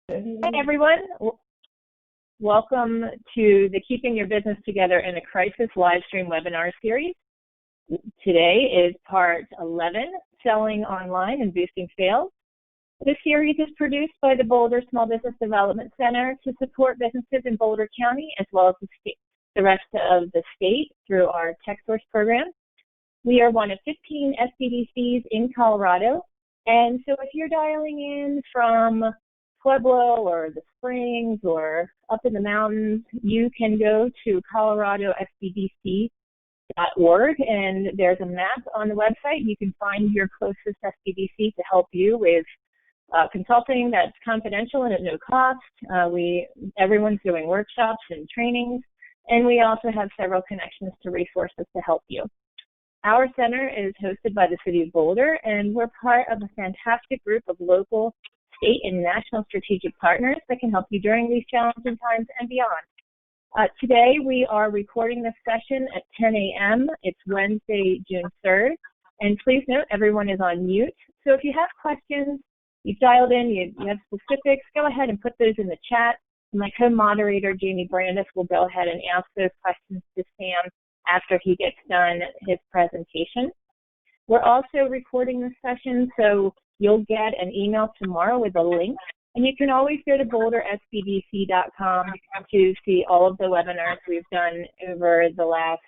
Hi, everyone. Welcome to the Keeping Your Business Together in a Crisis live stream webinar series. Today is part 11, Selling Online and Boosting Sales. This series is produced by the Boulder Small Business Development Center to support businesses in Boulder County as well as the rest of the state through our TechSource program. We are one of 15 SBDCs in Colorado, and so if you're dialing in from Pueblo or the Springs or up in the mountains, you can go to coloradosbdc.org, and there's a map on the website. You can find your closest SBDC to help you with consulting that's confidential and at no cost. Everyone's doing workshops and trainings, and we also have several connections to resources to help you. Our center is hosted by the City of Boulder, and we're part of a fantastic group of local, state, and national strategic partners that can help you during these challenging times and beyond. Today, we are recording this session at 10 a.m. It's Wednesday, June 3rd. And please note, everyone is on mute. So if you have questions, you've dialed in, you have specifics, go ahead and put those in the chat. My co-moderator, Jamie Brandis, will go ahead and ask those questions to Sam after he gets done his presentation. We're also recording this session, so you'll get an email tomorrow with a link, and you can always go to bouldersbdc.com to see all of the webinars we've done over the last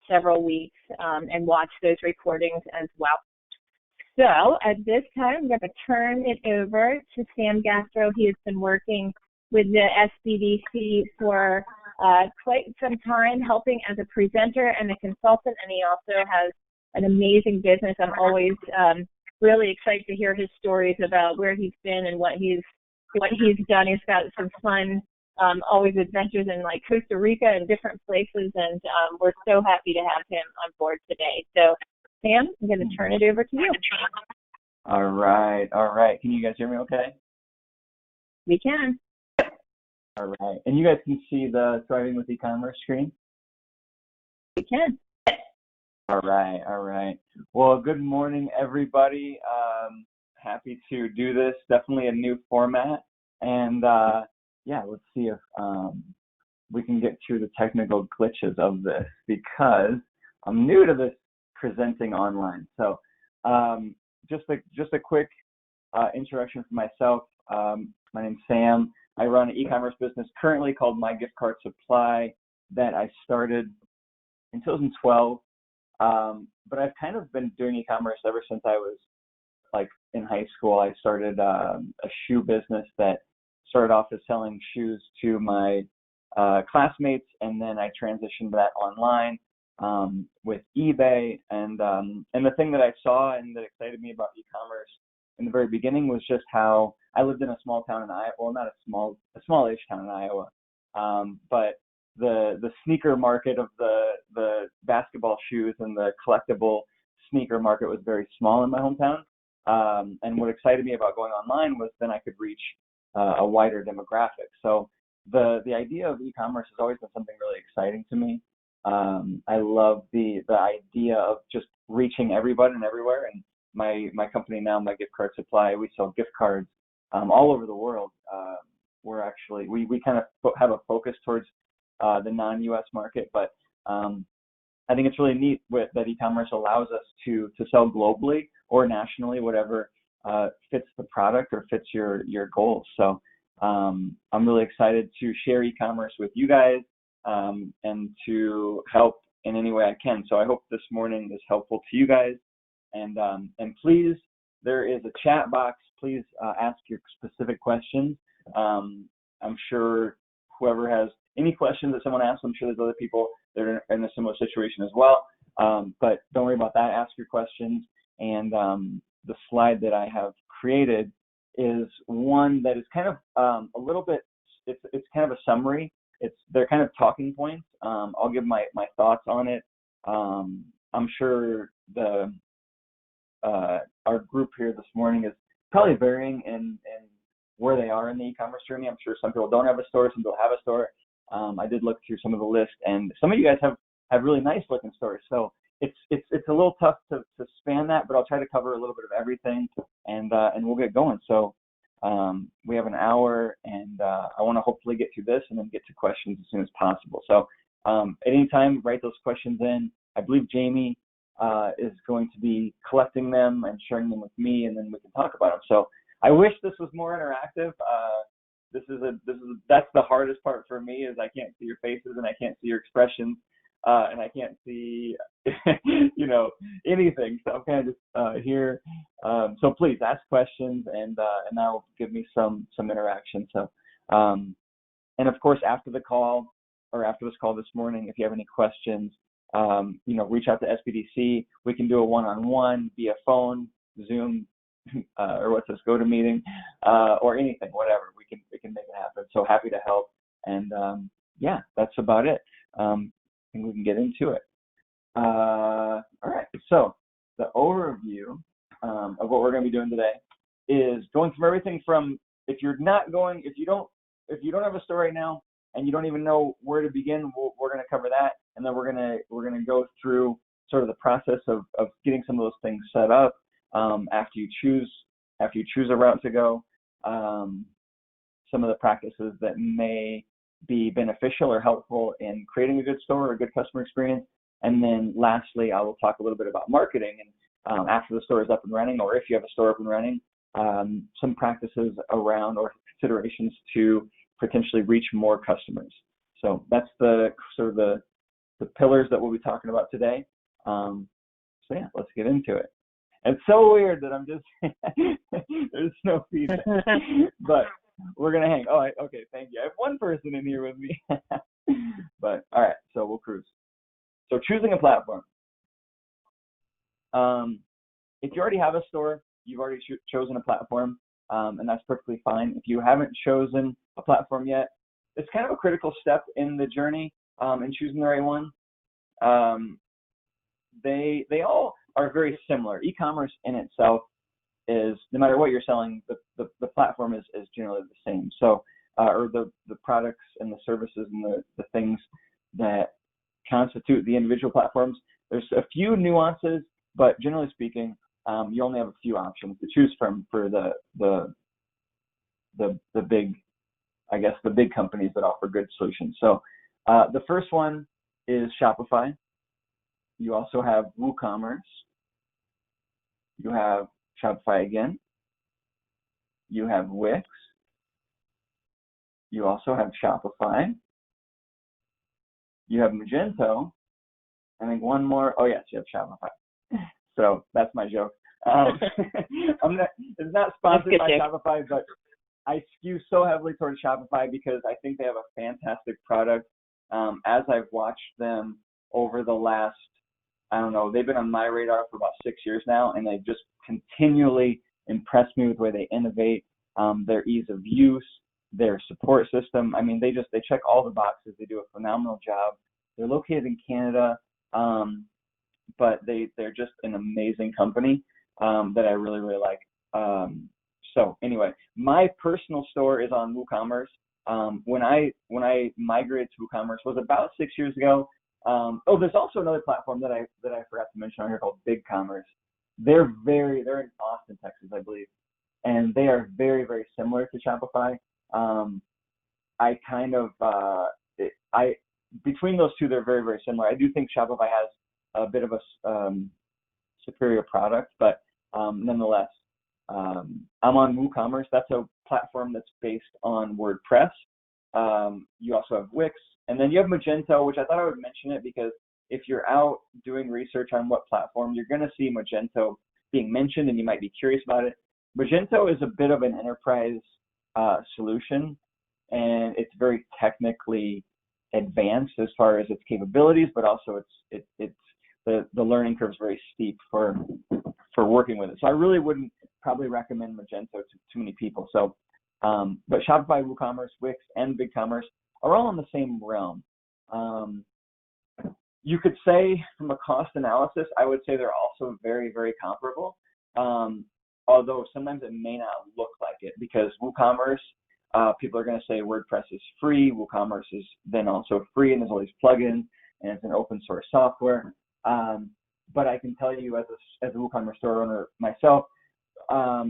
several weeks and watch those recordings as well. So at this time, I'm going to turn it over to Sam Gastro. He has been working with the SBDC for quite some time, helping as a presenter and a consultant, and he also has an amazing business. I'm always really excited to hear his stories about where he's been and what he's done. He's got some fun, always adventures in like Costa Rica and different places, and we're so happy to have him on board today. So, Sam, I'm going to turn it over to you. All right. Can you guys hear me okay? We can. All right. And you guys can see the Thriving with E-commerce screen? We can. All right. Well, good morning, everybody. Happy to do this. Definitely a new format. And yeah, let's see if we can get through the technical glitches of this, because I'm new to this presenting online. So just a quick introduction for myself. My name's Sam. I run an e-commerce business currently called My Gift Card Supply that I started in 2012. But I've kind of been doing e-commerce ever since I was like in high school. I started a shoe business that started off as selling shoes to my classmates, and then I transitioned that online with eBay. And the thing that I saw and that excited me about e-commerce in the very beginning was just how I lived in a small town in Iowa. Well, not a small-ish town in Iowa, but the sneaker market of the basketball shoes and the collectible sneaker market was very small in my hometown. And what excited me about going online was then I could reach a wider demographic. So the idea of e-commerce has always been something really exciting to me. I love the idea of just reaching everybody and everywhere. And my company now, My Gift Card Supply, we sell gift cards all over the world. We kind of have a focus towards the non-U.S. market, but I think it's really neat that e-commerce allows us to sell globally or nationally, whatever fits the product or fits your goals. So I'm really excited to share e-commerce with you guys and to help in any way I can. So I hope this morning is helpful to you guys. And please, there is a chat box. Please ask your specific questions. I'm sure whoever has any questions that someone asks, I'm sure there's other people that are in a similar situation as well. But don't worry about that. Ask your questions. And the slide that I have created is one that is kind of a little bit, it's kind of a summary. They're kind of talking points. I'll give my thoughts on it. I'm sure our group here this morning is probably varying in where they are in the e-commerce journey. I'm sure some people don't have a store, some people have a store. I did look through some of the list, and some of you guys have really nice looking stores. So it's a little tough to span that, but I'll try to cover a little bit of everything, and we'll get going. So We have an hour, and I want to hopefully get through this and then get to questions as soon as possible. So at any time, write those questions in. I believe Jamie is going to be collecting them and sharing them with me, and then we can talk about them. So I wish this was more interactive. That's the hardest part for me, is I can't see your faces and I can't see your expressions, and I can't see anything. So I'm kind of just here. So please ask questions, and that'll give me some interaction. So and of course, after the call, or after this call this morning, if you have any questions, reach out to SBDC. We can do a one-on-one via phone, Zoom, or what's this, GoToMeeting, or anything, whatever. We can make it happen. So happy to help. And yeah, that's about it. And we can get into it. All right. So the overview of what we're going to be doing today is going from everything from, if you don't have a store right now and you don't even know where to begin, we're going to cover that. And then we're going to go through sort of the process of getting some of those things set up after you choose a route to go. Some of the practices that may be beneficial or helpful in creating a good store or a good customer experience. And then lastly, I will talk a little bit about marketing, and after the store is up and running, or if you have a store up and running, some practices around or considerations to potentially reach more customers. So that's the sort of the pillars that we'll be talking about today. So yeah, let's get into it. It's so weird that I'm just there's no feedback, but we're gonna hang. Oh, okay, thank you. I have one person in here with me, but all right, so we'll cruise. So choosing a platform. If you already have a store, you've already chosen a platform, and that's perfectly fine. If you haven't chosen a platform yet, it's kind of a critical step in the journey in choosing the right one. They all are very similar. E-commerce in itself is, no matter what you're selling, the platform is generally the same. So, or the products and the services and the things that constitute the individual platforms. There's a few nuances, but generally speaking, you only have a few options to choose from for the big, I guess, the big companies that offer good solutions. So the first one is Shopify. You also have WooCommerce. You have Shopify again. You have Wix. You also have Shopify. You have Magento. I think one more. Oh yes, you have Shopify. So that's my joke. It's not sponsored by Shopify, but I skew so heavily towards Shopify because I think they have a fantastic product. As I've watched them over the last, I don't know, they've been on my radar for about 6 years now, and they've just continually impressed me with the way they innovate, their ease of use, their support system. I mean, they check all the boxes. They do a phenomenal job. They're located in Canada, but they're just an amazing company that I really, really like. So anyway, my personal store is on WooCommerce. When I migrated to WooCommerce was about 6 years ago. There's also another platform that I forgot to mention on here called BigCommerce. They're in Austin, Texas, I believe, and they are very, very similar to Shopify. Between those two, they're very, very similar. I do think Shopify has a bit of a superior product, but nonetheless, I'm on WooCommerce. That's a platform that's based on WordPress. You also have Wix, and then you have Magento, which I thought I would mention it because if you're out doing research on what platform, you're going to see Magento being mentioned, and you might be curious about it. Magento is a bit of an enterprise solution, and it's very technically advanced as far as its capabilities, but also it's the learning curve is very steep for working with it. So I really wouldn't probably recommend Magento to too many people. So, but Shopify, WooCommerce, Wix, and BigCommerce are all in the same realm. You could say from a cost analysis, I would say they're also very, very comparable. Although sometimes it may not look like it because WooCommerce, people are going to say WordPress is free. WooCommerce is then also free, and there's all these plugins, and it's an open source software. But I can tell you as a WooCommerce store owner myself,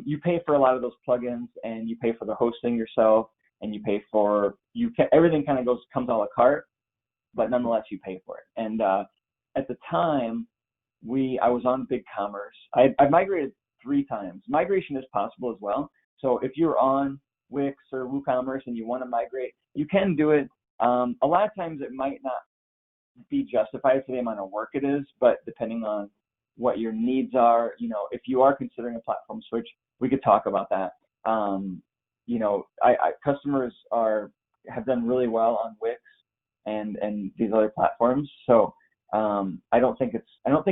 you pay for a lot of those plugins, and you pay for the hosting yourself, and you pay for everything kind of comes a la carte, but nonetheless you pay for it. And at the time, I was on BigCommerce. I migrated 3 times. Migration is possible as well. So if you're on Wix or WooCommerce and you want to migrate, you can do it. A lot of times it might not be justified for the amount of work it is, but depending on what your needs are, if you are considering a platform switch, we could talk about that. Customers have done really well on Wix and these other platforms. So I don't think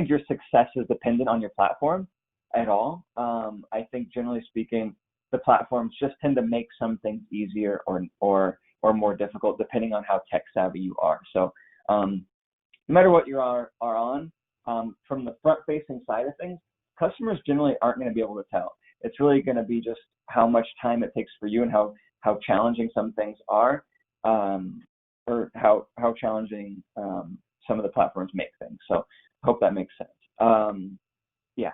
your success is dependent on your platform at all. I think generally speaking, the platforms just tend to make some things easier or more difficult depending on how tech savvy you are. So no matter what you are on, from the front-facing side of things, customers generally aren't going to be able to tell. It's really going to be just how much time it takes for you and how challenging some things are, or how challenging some of the platforms make things. So I hope that makes sense. Yeah.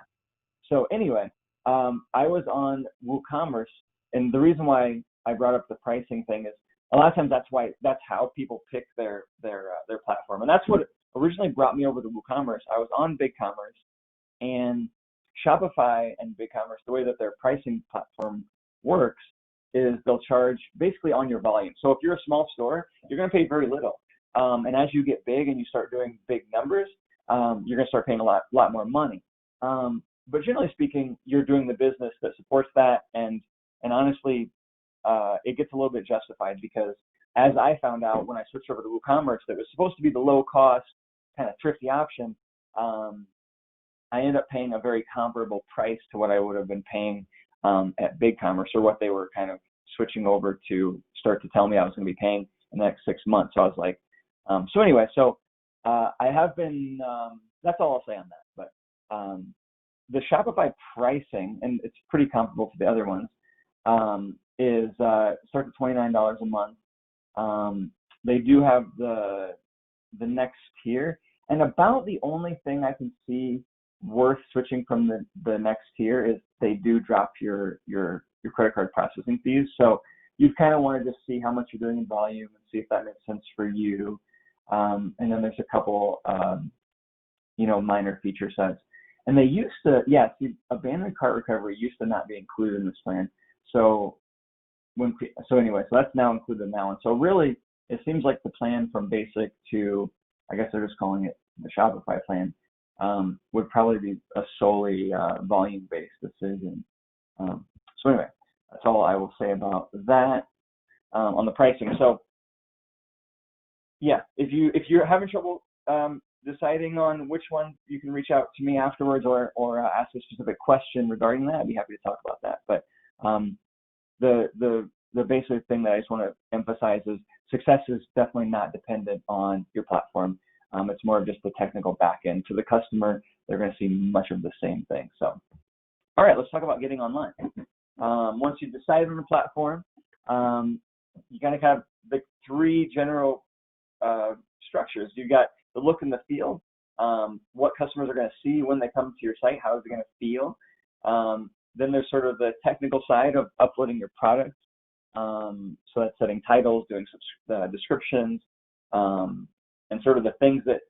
So anyway, I was on WooCommerce, and the reason why I brought up the pricing thing is a lot of times that's how people pick their platform, and that's what originally brought me over to WooCommerce. I was on BigCommerce, and Shopify and BigCommerce, the way that their pricing platform works is they'll charge basically on your volume. So if you're a small store, you're going to pay very little. And as you get big and you start doing big numbers, you're going to start paying a lot more money. But generally speaking, you're doing the business that supports that. And honestly, it gets a little bit justified because as I found out when I switched over to WooCommerce, that was supposed to be the low cost, kind of thrifty option. I ended up paying a very comparable price to what I would have been paying at BigCommerce, or what they were kind of switching over to start to tell me I was going to be paying in the next 6 months. So I was like, so anyway, I have been, that's all I'll say on that. But the Shopify pricing, and it's pretty comparable to the other ones, is starts at $29 a month. They do have the next tier, and about the only thing I can see worth switching from the next tier is they do drop your credit card processing fees. So you kind of want to just see how much you're doing in volume and see if that makes sense for you. And then there's a couple, minor feature sets. And they used to, abandoned cart recovery used to not be included in this plan. So that's now included now. And so really, it seems like the plan from basic to, I guess they're just calling it the Shopify plan, would probably be a solely volume-based decision. So anyway, that's all I will say about that on the pricing. So yeah, if you're having trouble deciding on which one, you can reach out to me afterwards or ask a specific question regarding that. I'd be happy to talk about that. But the basic thing that I just want to emphasize is success is definitely not dependent on your platform. It's more of just the technical back end. To the customer, they're going to see much of the same thing. So, all right, let's talk about getting online. Once you decide on the platform, you kind of have the 3 general structures. You got the look and the feel, what customers are going to see when they come to your site, how is it going to feel. Then there's sort of the technical side of uploading your product. So that's setting titles, doing descriptions, and sort of the things that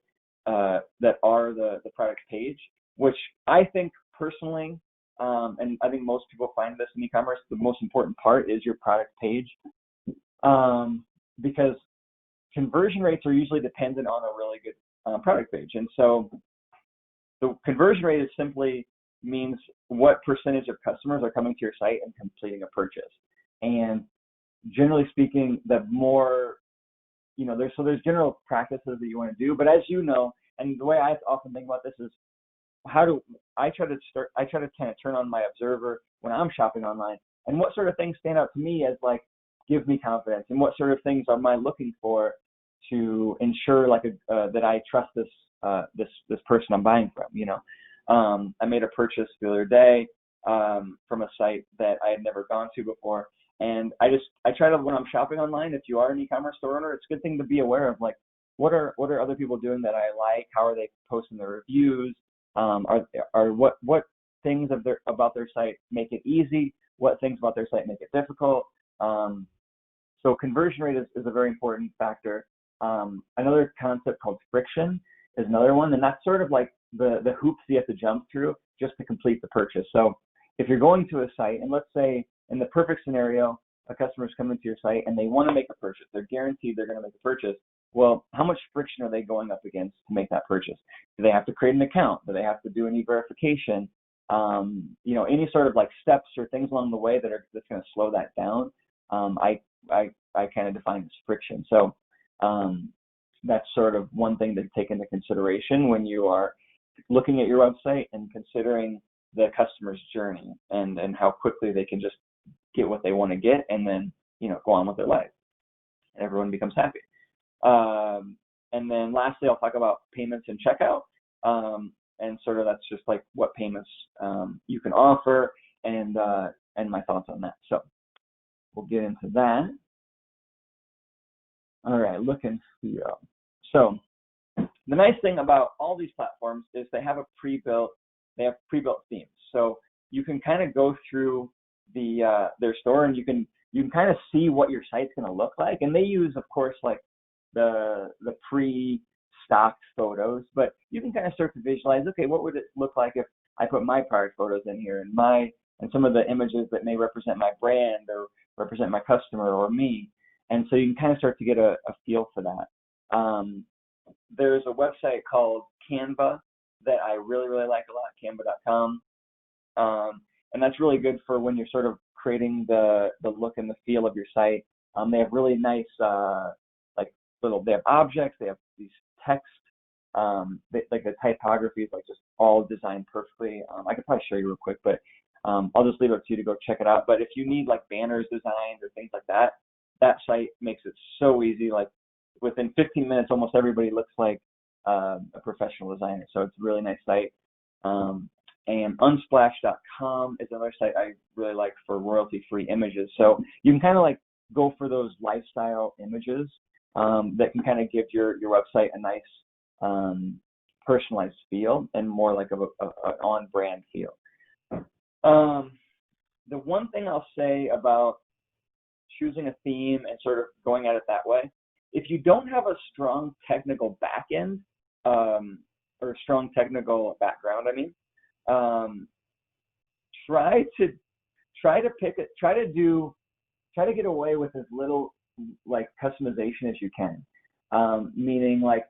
are the product page, which I think personally, and I think most people find this in e-commerce, the most important part is your product page, because conversion rates are usually dependent on a really good product page. And so the conversion rate is simply means what percentage of customers are coming to your site and completing a purchase. And generally speaking, the more, there's general practices that you want to do, but as you know, and the way I often think about this is I try to kind of turn on my observer when I'm shopping online, and what sort of things stand out to me as like give me confidence, and what sort of things am I looking for to ensure that I trust this person I'm buying from. I made a purchase the other day from a site that I had never gone to before, and I try to, when I'm shopping online, if you are an e-commerce store owner, it's a good thing to be aware of, like, what are other people doing that I like? How are they posting their reviews? What things about their site make it easy, what things about their site make it difficult. So conversion rate is a very important factor. Another concept called friction is another one, and that's sort of like the hoops you have to jump through just to complete the purchase. So if you're going to a site, and let's say in the perfect scenario, a customer's coming to your site and they want to make a purchase, they're guaranteed they're going to make a purchase. Well, how much friction are they going up against to make that purchase? Do they have to create an account? Do they have to do any verification? Any sort of like steps or things along the way that's going to slow that down. I kind of define as friction. So that's sort of one thing to take into consideration when you are looking at your website and considering the customer's journey and how quickly they can just get what they want to get and then go on with their life. Everyone becomes happy. And then lastly, I'll talk about payments and checkout. And sort of that's just like what payments you can offer and my thoughts on that. So we'll get into that. All right, look and feel. So the nice thing about all these platforms is they have pre-built themes. So you can kind of go through their store and you can kind of see what your site's going to look like. And they use, of course, like the pre-stocked photos, but you can kind of start to visualize, okay, what would it look like if I put my product photos in here and some of the images that may represent my brand or represent my customer or me. And so you can kind of start to get a feel for that. There's a website called Canva that I really, really like a lot, canva.com. And that's really good for when you're sort of creating the look and the feel of your site. They have really nice, they have objects, they have these text, like the typography is like just all designed perfectly. I could probably show you real quick, but I'll just leave it up to you to go check it out. But if you need like banners designed or things like that, that site makes it so easy. Like within 15 minutes, almost everybody looks like a professional designer. So it's a really nice site. And unsplash.com is another site I really like for royalty-free images. So you can kind of like go for those lifestyle images that can kind of give your website a nice personalized feel and more like an on-brand feel. The one thing I'll say about choosing a theme and sort of going at it that way, if you don't have a strong technical backend or a strong technical background, try to get away with as little like customization as you can. Meaning like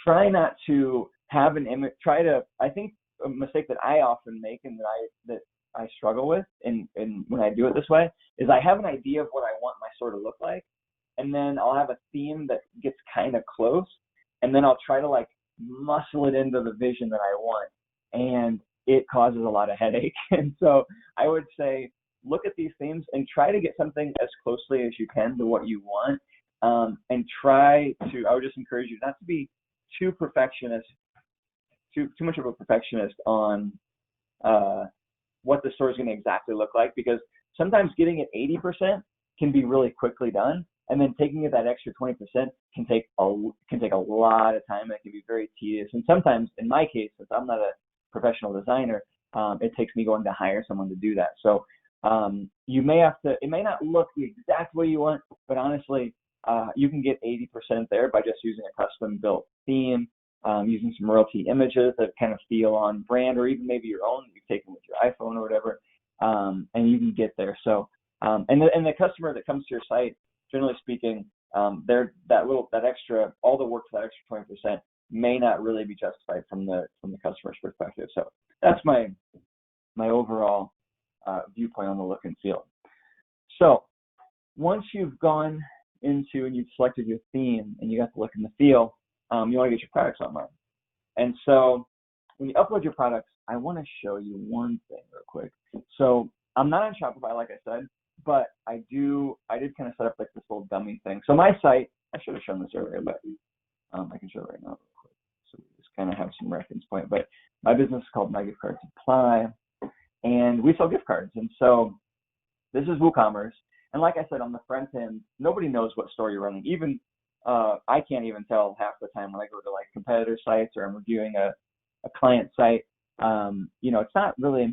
try not to have an image. I think a mistake that I often make and that I struggle with and when I do it this way is I have an idea of what I want my store to look like, and then I'll have a theme that gets kind of close, and then I'll try to like muscle it into the vision that I want, and it causes a lot of headache. And so I would say look at these themes and try to get something as closely as you can to what you want, and I would just encourage you not to be too much of a perfectionist on what the store is going to exactly look like, because sometimes getting it 80% can be really quickly done, and then taking it that extra 20% can take a lot of time, and it can be very tedious. And sometimes, in my case, since I'm not a professional designer, it takes me going to hire someone to do that. So you may have to. It may not look the exact way you want, but honestly, you can get 80% there by just using a custom-built theme, using some royalty images that kind of feel on brand, or even maybe your own that you've taken with your iPhone or whatever, and you can get there. So, and the customer that comes to your site, generally speaking, all the work for that extra 20% may not really be justified from the customer's perspective. So that's my overall viewpoint on the look and feel. So once you've gone into and you've selected your theme and you got the look and the feel, you want to get your products online. And so when you upload your products, I want to show you one thing real quick. So I'm not on Shopify, like I said, but I did kind of set up like this little dummy thing. So my site, I should have shown this earlier, but I can show it right now real quick. So we just kind of have some reference point. But my business is called My Gift Card Supply, and we sell gift cards. And so this is WooCommerce. And like I said, on the front end, nobody knows what store you're running. Even I can't even tell half the time when I go to like competitor sites or I'm reviewing a client site. it's not really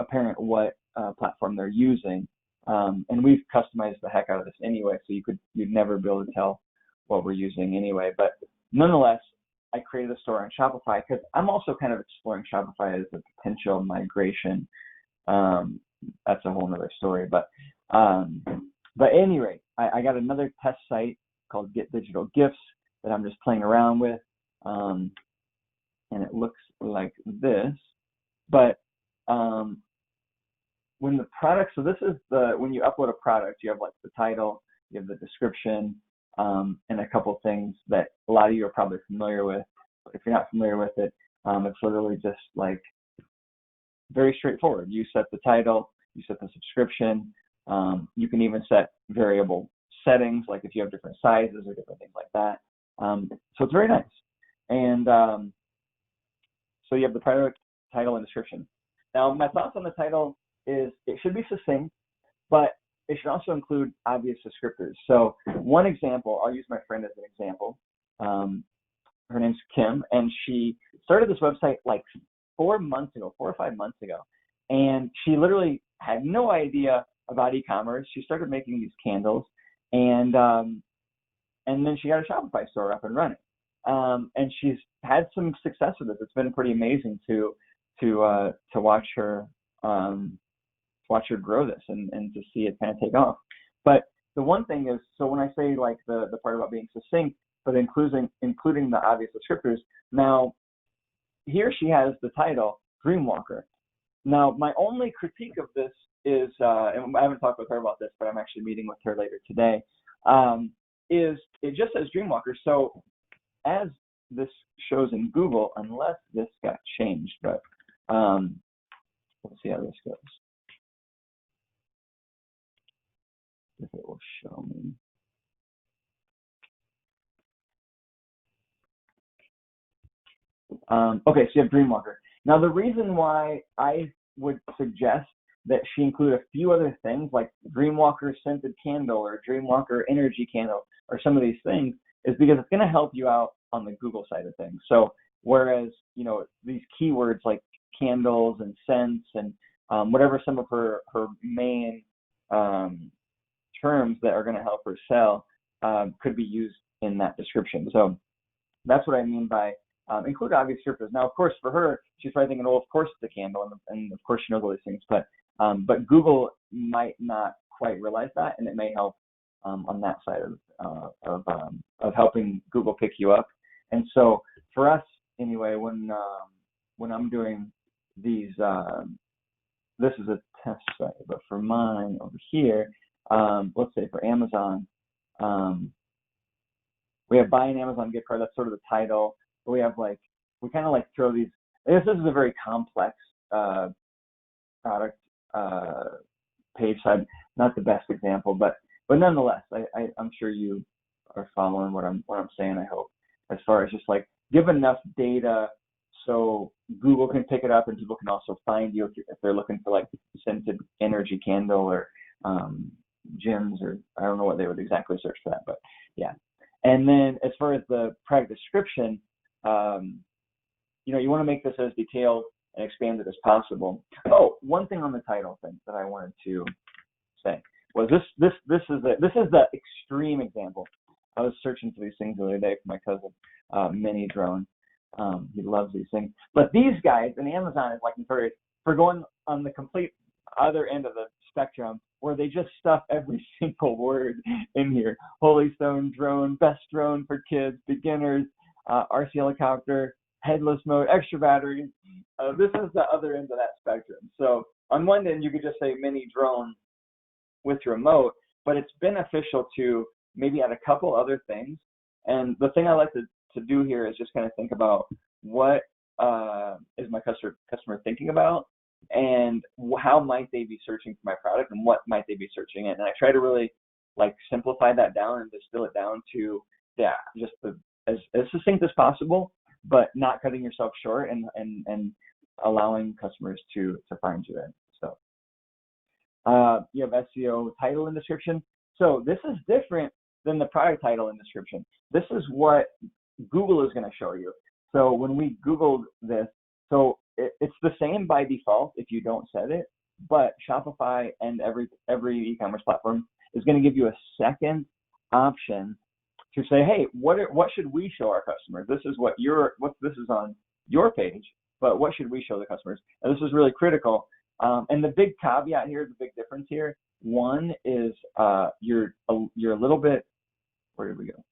apparent what platform they're using. And we've customized the heck out of this anyway, so you'd never be able to tell what we're using anyway. But nonetheless, I created a store on Shopify because I'm also kind of exploring Shopify as a potential migration. That's a whole nother story. But at any rate, I got another test site called Get Digital Gifts that I'm just playing around with. And it looks like this. But when the product, so this is when you upload a product, you have like the title, you have the description, and a couple things that a lot of you are probably familiar with. But if you're not familiar with it, it's literally just like very straightforward. You set the title, you set the subscription. You can even set variable settings, like if you have different sizes or different things like that. So it's very nice. And so you have the product, title, and description. Now, my thoughts on the title is it should be succinct, but it should also include obvious descriptors. So one example, I'll use my friend as an example. Her name's Kim, and she started this website like 4 or 5 months ago. And she literally had no idea about e-commerce. She started making these candles, and then she got a Shopify store up and running. And she's had some success with it. It's been pretty amazing to watch her grow this and to see it kind of take off. But the one thing is, so when I say like the part about being succinct, but including the obvious descriptors, now here she has the title Dreamwalker. Now my only critique of this is, and I haven't talked with her about this, but I'm actually meeting with her later today, is it just says Dreamwalker. So as this shows in Google, unless this got changed, but let's see how this goes. If it will show me. Okay, so you have Dreamwalker. Now the reason why I would suggest that she include a few other things like Dreamwalker scented candle or Dreamwalker energy candle or some of these things is because it's going to help you out on the Google side of things. So whereas, these keywords like candles and scents and whatever some of her main terms that are going to help her sell could be used in that description. So that's what I mean by include obvious descriptors. Now, of course, for her, she's probably thinking, well, of course it's a candle, and of course she knows all these things. But Google might not quite realize that, and it may help on that side of helping Google pick you up. And so for us, anyway, when I'm doing these, this is a test site, but for mine over here, let's say for Amazon, we have buy an Amazon gift card. That's sort of the title. But we have we kind of throw these. This is a very complex product page. So not the best example, but nonetheless, I'm sure you are following what I'm saying. I hope, as far as just give enough data so Google can pick it up and people can also find you if they're looking for scented energy candle or gems, or I don't know what they would exactly search for that, but yeah. And then as far as the product description, you want to make this as detailed and expanded as possible. Oh, one thing on the title thing that I wanted to say was this is the extreme example. I was searching for these things the other day for my cousin, Mini Drone. He loves these things. But these guys, and Amazon is notorious for going on the complete other end of the spectrum, where they just stuff every single word in here. Holy Stone drone, best drone for kids, beginners, RC helicopter, headless mode, extra batteries. This is the other end of that spectrum. So on one end, you could just say mini drone with remote, but it's beneficial to maybe add a couple other things. And the thing I like to do here is just kind of think about what is my customer thinking about, and how might they be searching for my product, and what might they be searching in. And I try to really simplify that down and distill it down to just as succinct as possible, but not cutting yourself short and allowing customers to find you in. So you have SEO title and description. So this is different than the product title and description. This is what Google is going to show you. So when we Googled this, so it's the same by default if you don't set it, but Shopify and every e-commerce platform is going to give you a second option to say, hey, what should we show our customers? This is this is on your page, but what should we show the customers? And this is really critical. And the big caveat here, the big difference here, one is you're a little bit, where did we go?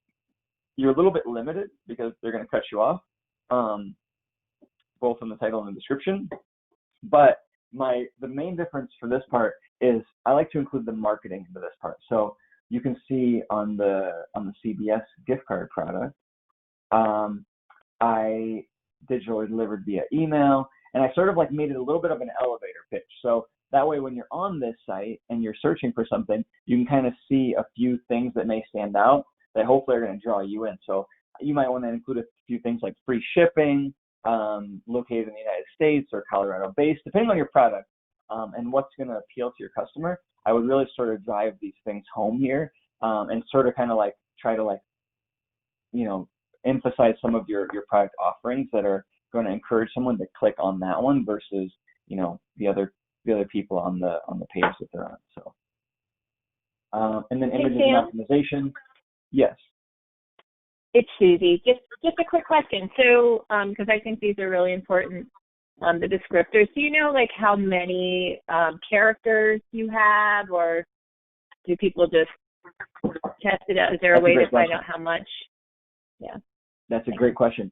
You're a little bit limited because they're going to cut you off, both in the title and the description. But the main difference for this part is I like to include the marketing into this part. So you can see on the CBS gift card product, I digitally delivered via email, and I sort of like made it a little bit of an elevator pitch. So that way, when you're on this site and you're searching for something, you can kind of see a few things that may stand out that hopefully are going to draw you in. So you might want to include a few things like free shipping, located in the United States or Colorado based, depending on your product, and what's going to appeal to your customer. I would really sort of drive these things home here, and sort of kind of like try to like, emphasize some of your product offerings that are going to encourage someone to click on that one versus, the other people on the page that they're on. So, and then images and optimization. Yes. It's Susie. Just a quick question. So, because I think these are really important, the descriptors. Do you know like how many characters you have, or do people just test it out? Is there a way to find out how much? Yeah. That's a great question.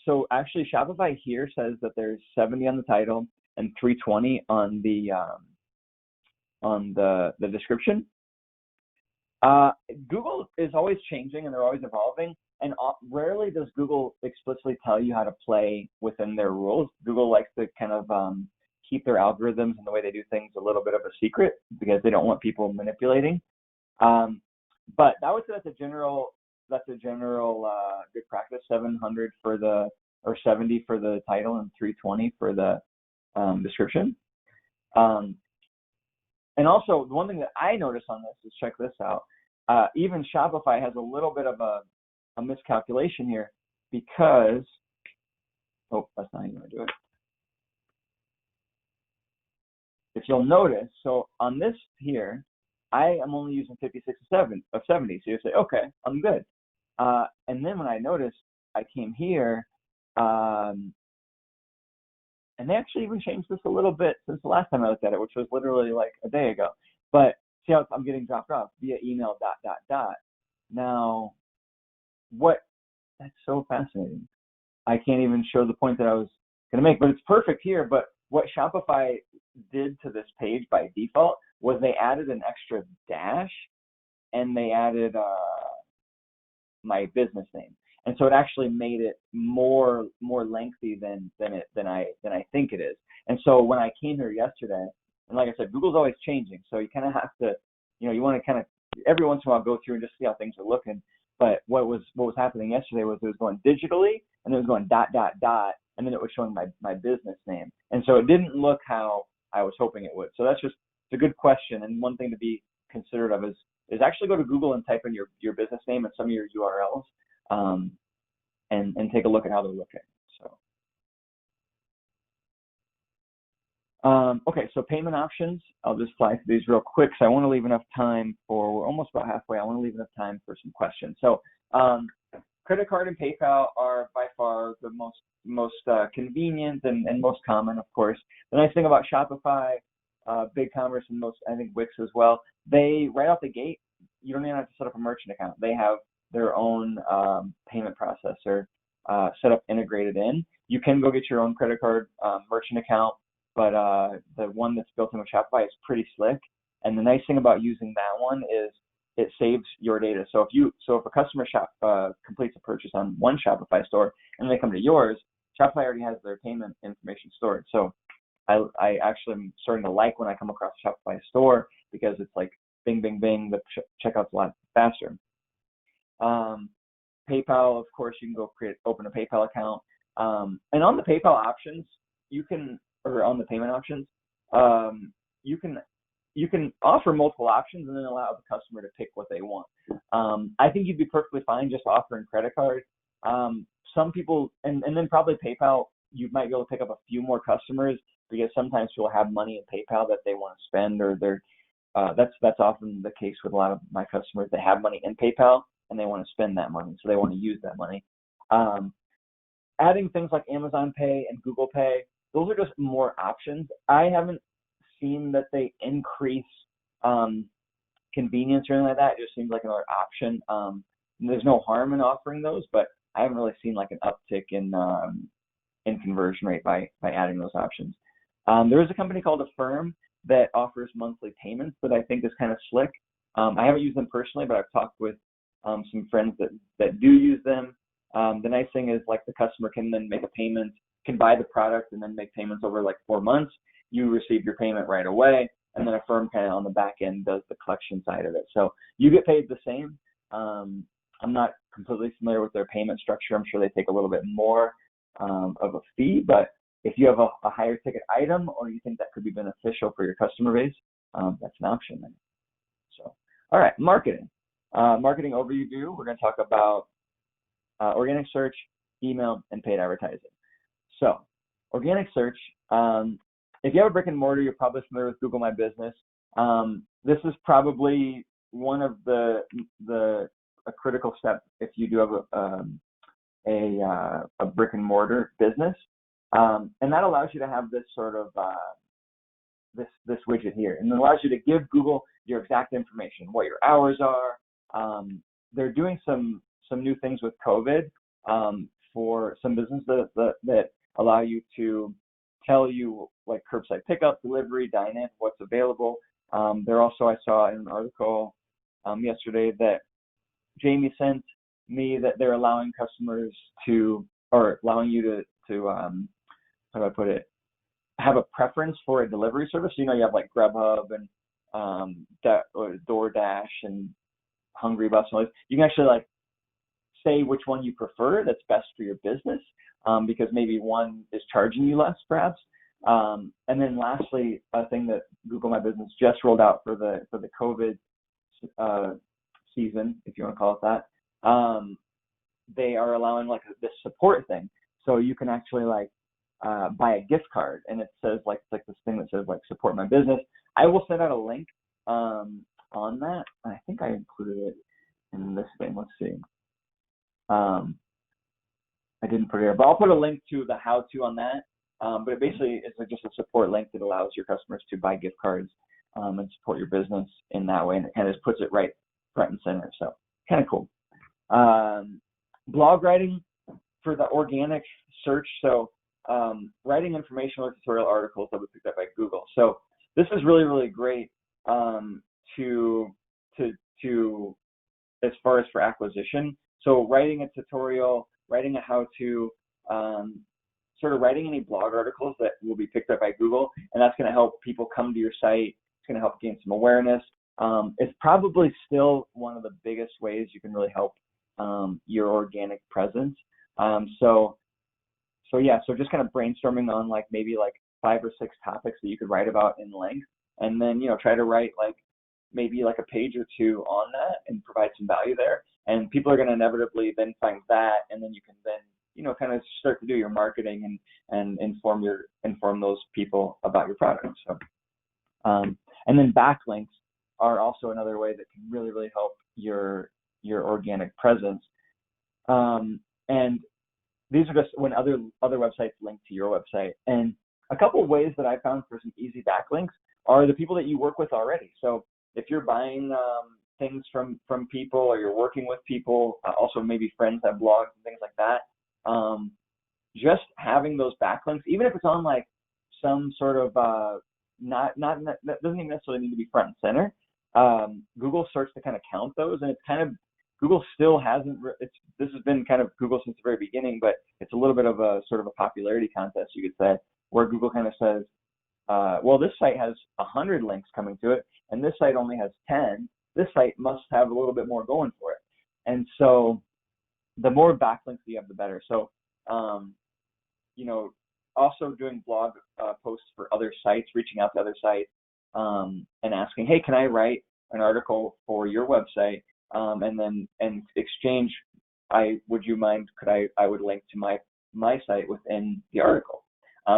So actually, Shopify here says that there's 70 on the title and 320 on the description. Google is always changing and they're always evolving, and rarely does Google explicitly tell you how to play within their rules. Google likes to kind of keep their algorithms and the way they do things a little bit of a secret because they don't want people manipulating. But I would say that's a general good practice. 700 or 70 for the title and 320 for the description. And also, the one thing that I noticed on this is, check this out. Even Shopify has a little bit of a miscalculation here because, that's not even going to do it. If you'll notice, so on this here, I am only using 56 of 70. So you say, okay, I'm good. And then when I noticed, I came here, and they actually even changed this a little bit since the last time I looked at it, which was literally like a day ago. But see how I'm getting dropped off via email ... Now, that's so fascinating. I can't even show the point that I was going to make, but it's perfect here. But what Shopify did to this page by default was they added an extra dash, and they added my business name. And so it actually made it more lengthy than I think it is. And so when I came here yesterday, and like I said, Google's always changing, so you kind of have to, you want to kind of every once in a while go through and just see how things are looking. But what was happening yesterday was it was going digitally, and it was going ... and then it was showing my business name. And so it didn't look how I was hoping it would. So it's a good question, and one thing to be considerate of is actually go to Google and type in your business name and some of your URLs. And take a look at how they're looking. So, okay, so payment options. I'll just fly through these real quick because I want to leave enough time we're almost about halfway. I want to leave enough time for some questions. So, credit card and PayPal are by far the most convenient and most common, of course. The nice thing about Shopify, BigCommerce, and I think Wix as well, they right off the gate, you don't even have to set up a merchant account. They have their own payment processor set up integrated in. You can go get your own credit card merchant account, but the one that's built in with Shopify is pretty slick. And the nice thing about using that one is it saves your data. So if a customer completes a purchase on one Shopify store and they come to yours, Shopify already has their payment information stored. So I actually am starting to like when I come across a Shopify store because it's like bing, bing, bing, the checkout's a lot faster. PayPal, of course, you can go open a PayPal account. And on the PayPal options, on the payment options, you can offer multiple options and then allow the customer to pick what they want. I think you'd be perfectly fine just offering credit card. Some people, and then probably PayPal you might be able to pick up a few more customers because sometimes people have money in PayPal that they want to spend, or that's often the case with a lot of my customers. They have money in PayPal and they want to spend that money, so they want to use that money. Adding things like Amazon Pay and Google Pay, those are just more options. I haven't seen that they increase convenience or anything like that. It just seems like another option. There's no harm in offering those, but I haven't really seen like an uptick in conversion rate by adding those options. There is a company called Affirm that offers monthly payments that I think is kind of slick. I haven't used them personally, but I've talked with some friends that do use them. The nice thing is like the customer can then make a payment, can buy the product and then make payments over like 4 months. You receive your payment right away, and then Affirm kind of on the back end does the collection side of it. So you get paid the same. I'm not completely familiar with their payment structure. I'm sure they take a little bit more of a fee, but if you have a higher ticket item or you think that could be beneficial for your customer base, that's an option then. So, all right, marketing. Marketing overview, we're going to talk about organic search, email, and paid advertising. So, organic search, if you have a brick and mortar, you're probably familiar with Google My Business. This is probably one of a critical step if you do have a brick and mortar business, and that allows you to have this sort of this widget here, and it allows you to give Google your exact information, what your hours are. They're doing some new things with COVID for some businesses that allow you to tell you like curbside pickup, delivery, dine-in, what's available. There also, I saw in an article yesterday that Jamie sent me that they're allowing customers to, or allowing you to how do I put it, have a preference for a delivery service. You know, you have like Grubhub and or DoorDash and Hungry Bus and all this. You can actually like say which one you prefer that's best for your business, because maybe one is charging you less perhaps. And then lastly, a thing that Google My Business just rolled out for the COVID season, if you want to call it that, they are allowing like this support thing. So you can actually like buy a gift card, and it says like, it's like this thing that says like support my business. I will send out a link on that. I think I included it in this thing. Let's see. I didn't put it here, but I'll put a link to the how-to on that. But it basically is like just a support link that allows your customers to buy gift cards and support your business in that way, and it kind of just puts it right front and center. So kind of cool. Blog writing for the organic search. So writing informational or tutorial articles that were picked up by Google. So this is really, really great to as far as for acquisition. So writing a tutorial, writing a how-to, sort of writing any blog articles that will be picked up by Google, and that's going to help people come to your site. It's going to help gain some awareness. It's probably still one of the biggest ways you can really help your organic presence. So just kind of brainstorming on like maybe like 5 or 6 topics that you could write about in length, and then try to write like maybe like a page or 2 on that and provide some value there. And people are going to inevitably then find that, and then you can then kind of start to do your marketing and inform those people about your product. So and then backlinks are also another way that can really, really help your organic presence. And these are just when other websites link to your website. And a couple of ways that I found for some easy backlinks are the people that you work with already. So if you're buying things from people, or you're working with people, also maybe friends have blogs and things like that, just having those backlinks, even if it's on like some sort of that doesn't even necessarily need to be front and center. Google starts to kind of count those, and it's kind of, Google still hasn't, this has been kind of Google since the very beginning, but it's a little bit of a sort of a popularity contest, you could say, where Google kind of says, well, this site has 100 links coming to it, and this site only has 10. This site must have a little bit more going for it. And so the more backlinks you have, the better. So, also doing blog posts for other sites, reaching out to other sites, and asking, hey, can I write an article for your website? And exchange, would you mind, I would link to my my site within the article.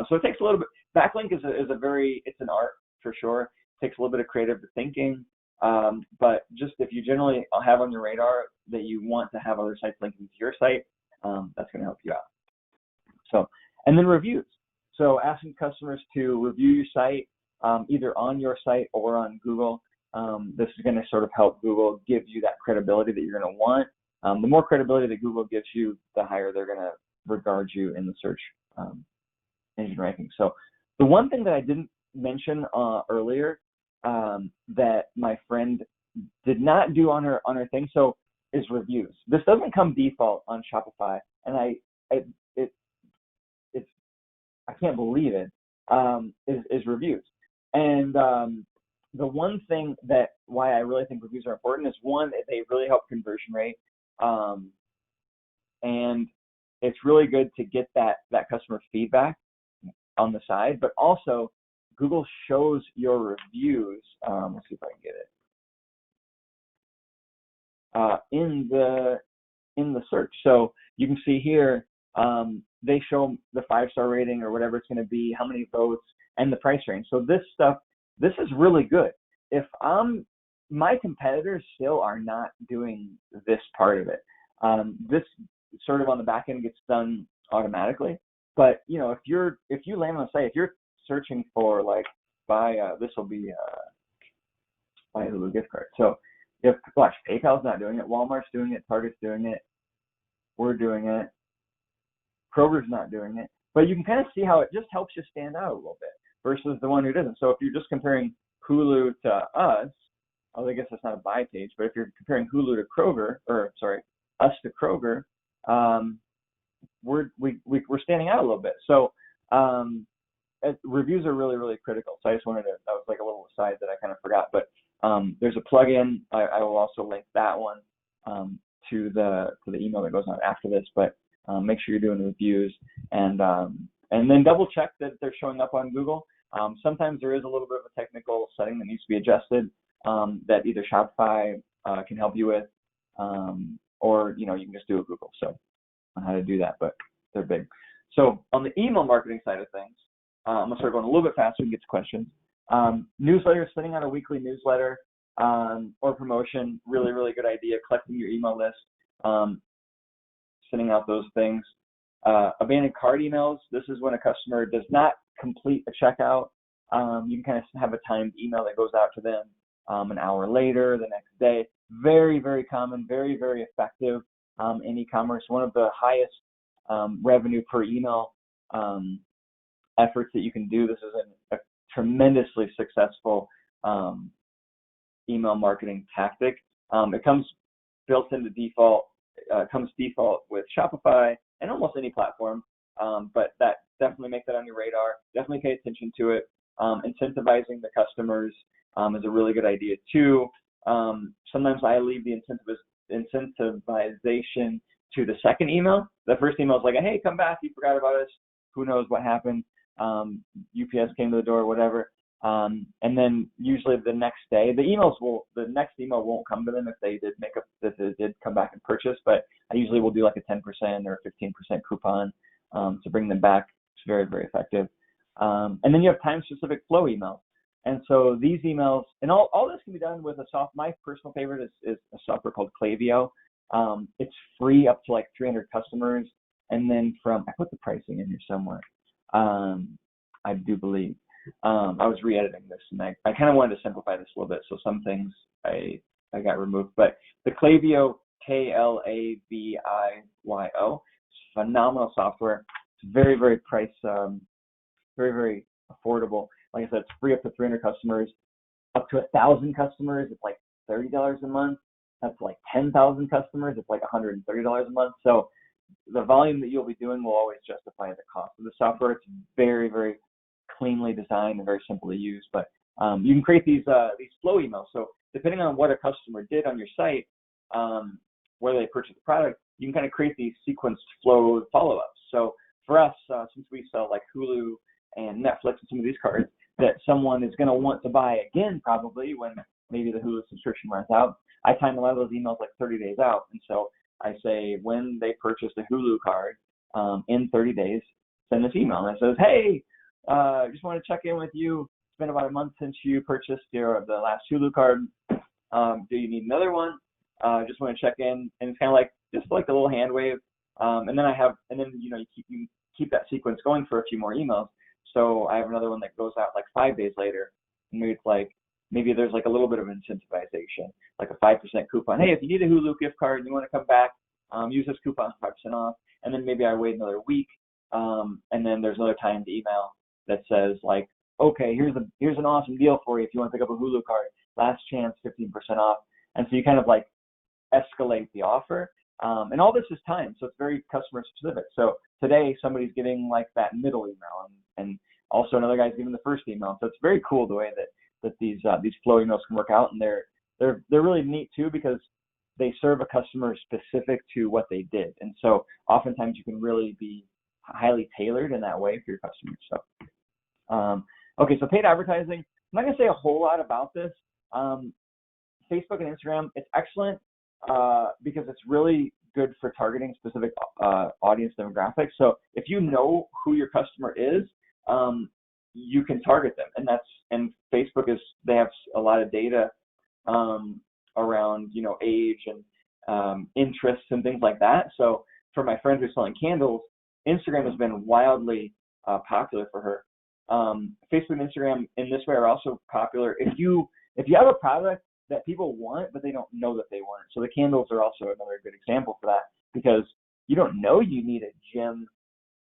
So it takes a little bit. Backlink is it's an art for sure. It takes a little bit of creative thinking, but just if you generally have on your radar that you want to have other sites linking to your site, that's going to help you out. So, and then reviews. So asking customers to review your site, either on your site or on Google. This is going to sort of help Google give you that credibility that you're going to want. The more credibility that Google gives you, the higher they're going to regard you in the search engine ranking. So the one thing that I didn't mention earlier that my friend did not do on her thing, so is reviews. This doesn't come default on Shopify, and I can't believe it. Is reviews. And the one thing that why I really think reviews are important is, one, they really help conversion rate, and it's really good to get that customer feedback on the side, but also Google shows your reviews. Let's see if I can get it in the search. So you can see here they show the 5-star rating or whatever it's going to be, how many votes, and the price range. So this is really good. If my competitors still are not doing this part of it. This sort of on the back end gets done automatically. But if you land on a site, if you're searching for like buy a Hulu gift card. So PayPal's not doing it, Walmart's doing it, Target's doing it, we're doing it, Kroger's not doing it. But you can kind of see how it just helps you stand out a little bit versus the one who doesn't. So if you're just comparing Hulu to us, I guess that's not a buy page, but if you're comparing Hulu to Kroger, us to Kroger, we're standing out a little bit. So reviews are really, really critical. So I just wanted to, that was like a little aside that I kind of forgot, but there's a plugin. I will also link that one to the email that goes on after this, but make sure you're doing reviews and then double check that they're showing up on Google. Sometimes there is a little bit of a technical setting that needs to be adjusted that either Shopify can help you with, or you can just do a Google. So on how to do that, but they're big. So on the email marketing side of things, I'm gonna start going a little bit faster and get to questions. Newsletter, sending out a weekly newsletter or promotion, really, really good idea. Collecting your email list, sending out those things. Abandoned cart emails. This is when a customer does not complete a checkout. You can kind of have a timed email that goes out to them an hour later, the next day. Very, very common, very, very effective in e-commerce. One of the highest revenue per email efforts that you can do. This is a tremendously successful email marketing tactic. It comes built into default. Comes default with Shopify and almost any platform, but that definitely make that on your radar. Definitely pay attention to it. Incentivizing the customers is a really good idea too. Sometimes I leave the incentivization to the second email. The first email is like, hey, come back, you forgot about us. Who knows what happened? UPS came to the door, whatever. And then usually the next day, the next email won't come to them if they did come back and purchase, but I usually will do like a 10% or 15% coupon to bring them back. It's very, very effective. And then you have time-specific flow emails. And so these emails, and all this can be done with my personal favorite is a software called Klaviyo. It's free up to like 300 customers. And then I put the pricing in here somewhere. I do believe. I was re-editing this, and I kind of wanted to simplify this a little bit, so some things I got removed. But the Klaviyo, Klaviyo, it's phenomenal software. It's very, very very, very affordable. Like I said, it's free up to 300 customers. Up to 1,000 customers, it's like $30 a month. Up to like 10,000 customers, it's like $130 a month. So the volume that you'll be doing will always justify the cost of the software. It's very, very cleanly designed and very simple to use. But you can create these flow emails. So depending on what a customer did on your site, whether they purchased the product, you can kind of create these sequenced flow follow-ups. So for us, since we sell like Hulu and Netflix and some of these cards, that someone is going to want to buy again probably when maybe the Hulu subscription runs out. I time a lot of those emails like 30 days out, and so I say when they purchase the Hulu card, in 30 days, send this email. And it says, hey, just want to check in with you. It's been about a month since you purchased the last Hulu card. Do you need another one? Just want to check in. And it's kind of like, just like a little hand wave. And then you keep that sequence going for a few more emails. So I have another one that goes out like 5 days later. And maybe there's like a little bit of incentivization, like a 5% coupon. Hey, if you need a Hulu gift card and you want to come back, use this coupon, 5% off. And then maybe I wait another week. And then there's another timed email that says like, okay, here's an awesome deal for you if you want to pick up a Hulu card. Last chance, 15% off. And so you kind of like escalate the offer. And all this is timed, so it's very customer specific. So today somebody's getting like that middle email, and also another guy's giving the first email. So it's very cool the way that these flow emails can work out, and they're really neat too because they serve a customer specific to what they did. And so oftentimes you can really be highly tailored in that way for your customers. So okay, so paid advertising. I'm not gonna say a whole lot about this. Facebook and Instagram, it's excellent. Because it's really good for targeting specific audience demographics. So if you know who your customer is, you can target them, and Facebook they have a lot of data around age and interests and things like that. So for my friend who's selling candles, Instagram has been wildly popular for her. Facebook and Instagram in this way are also popular if you have a product that people want, but they don't know that they want it. So the candles are also another good example for that, because you don't know you need a gem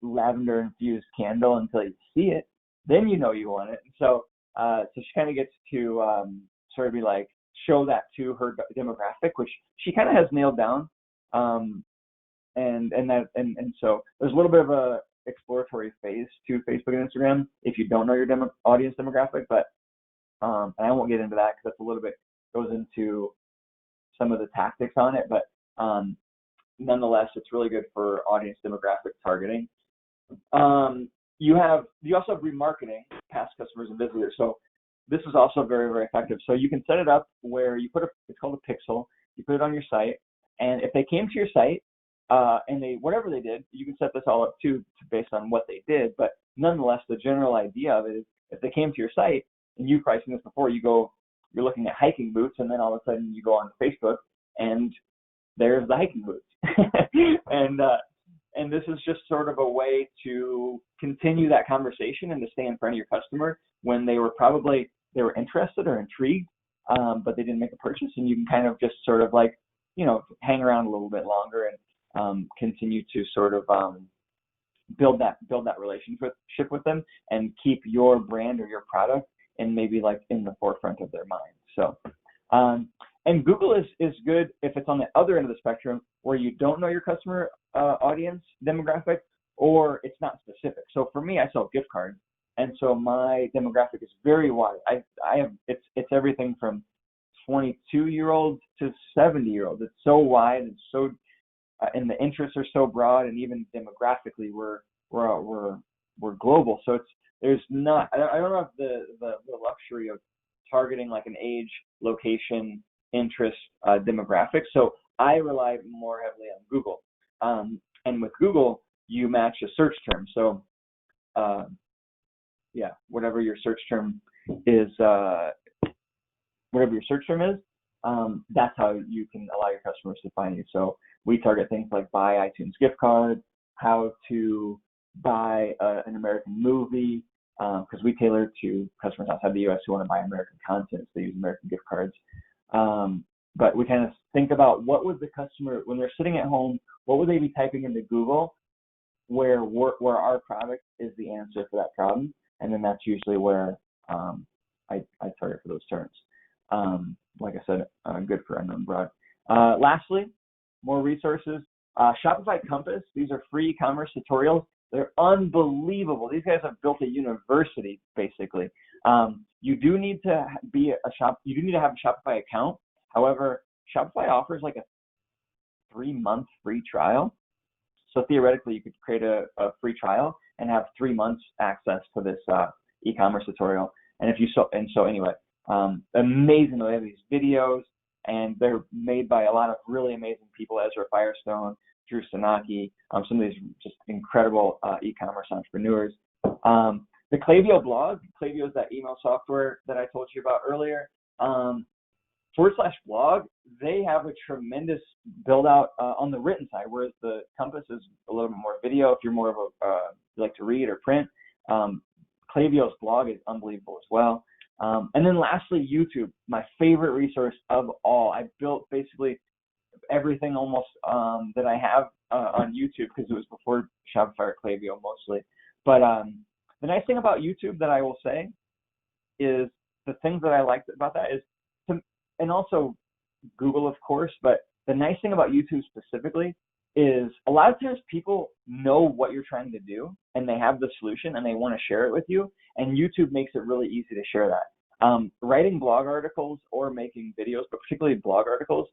lavender infused candle until you see it. Then you know you want it. And so she kind of gets to sort of be like, show that to her demographic, which she kind of has nailed down. And so there's a little bit of a exploratory phase to Facebook and Instagram if you don't know your audience demographic, but and I won't get into that because that's a little bit goes into some of the tactics on it, but nonetheless, it's really good for audience demographic targeting. You also have remarketing, past customers and visitors. So this is also very, very effective. So you can set it up where you it's called a pixel. You put it on your site, and if they came to your site and whatever they did, you can set this all up too based on what they did. But nonetheless, the general idea of it is if they came to your site and you pricing this before, you're looking at hiking boots, and then all of a sudden you go on Facebook and there's the hiking boots. and this is just sort of a way to continue that conversation and to stay in front of your customer when they were interested or intrigued, but they didn't make a purchase, and you can kind of just sort of like, hang around a little bit longer and continue to sort of build that relationship with them and keep your brand or your product and maybe like in the forefront of their mind. So, and Google is good if it's on the other end of the spectrum where you don't know your customer audience demographic or it's not specific. So for me, I sell gift cards, and so my demographic is very wide. It's everything from 22-year-olds to 70-year-olds. It's so wide and so, and the interests are so broad, and even demographically we're global. So I don't have the luxury of targeting like an age, location, interest, demographic. So I rely more heavily on Google. And with Google, you match a search term. So whatever your search term is, that's how you can allow your customers to find you. So we target things like buy iTunes gift card, how to buy an American movie, because we tailor to customers outside the U.S. who want to buy American content, so they use American gift cards. But we kind of think about what would the customer, when they're sitting at home, what would they be typing into Google where our product is the answer for that problem, and then that's usually where I target for those terms. Like I said, good for unknown broad. Lastly, more resources. Shopify Compass, these are free e-commerce tutorials. They're unbelievable. These guys have built a university, basically. You do need to have a Shopify account. However, Shopify offers like a 3-month free trial. So theoretically, you could create a free trial and have 3 months access to this e-commerce tutorial. And anyway, amazing. They have these videos, and they're made by a lot of really amazing people. Ezra Firestone, Drew Sanaki, some of these just incredible e-commerce entrepreneurs. The Klaviyo blog, Klaviyo is that email software that I told you about earlier. /blog, they have a tremendous build out on the written side, whereas the Compass is a little bit more video. If you're more of you like to read or print, Klaviyo's blog is unbelievable as well. And then lastly, YouTube, my favorite resource of all. I built basically everything almost that I have on YouTube because it was before Shopify or Klaviyo mostly. But the nice thing about YouTube that I will say is the things that I like about that is, and also Google, of course, but the nice thing about YouTube specifically is a lot of times people know what you're trying to do and they have the solution and they want to share it with you, and YouTube makes it really easy to share that. Writing blog articles or making videos, but particularly blog articles,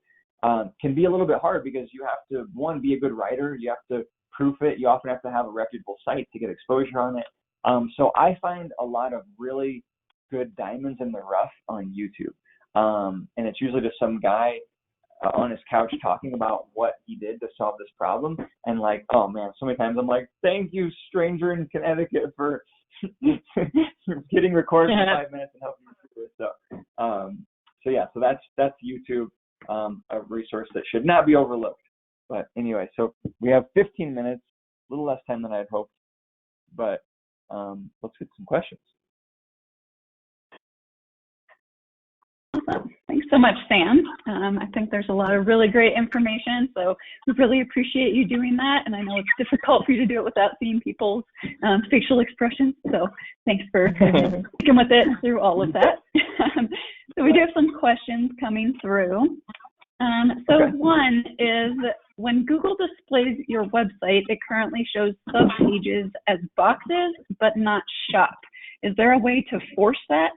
can be a little bit hard because you have to, one, be a good writer, you have to proof it, you often have to have a reputable site to get exposure on it. So I find a lot of really good diamonds in the rough on YouTube. And it's usually just some guy on his couch talking about what he did to solve this problem. And like, oh man, so many times I'm like, thank you, stranger in Connecticut, for getting recorded for 5 minutes and helping me through this. So that's YouTube, a resource that should not be overlooked. But anyway, so we have 15 minutes, a little less time than I'd hoped, but let's get some questions. Awesome. Thanks so much, Sam. I think there's a lot of really great information, so we really appreciate you doing that. And I know it's difficult for you to do it without seeing people's facial expressions, so thanks for sticking with it through all of that. So we do have some questions coming through. Okay. One is, when Google displays your website, it currently shows subpages as boxes, but not shop. Is there a way to force that?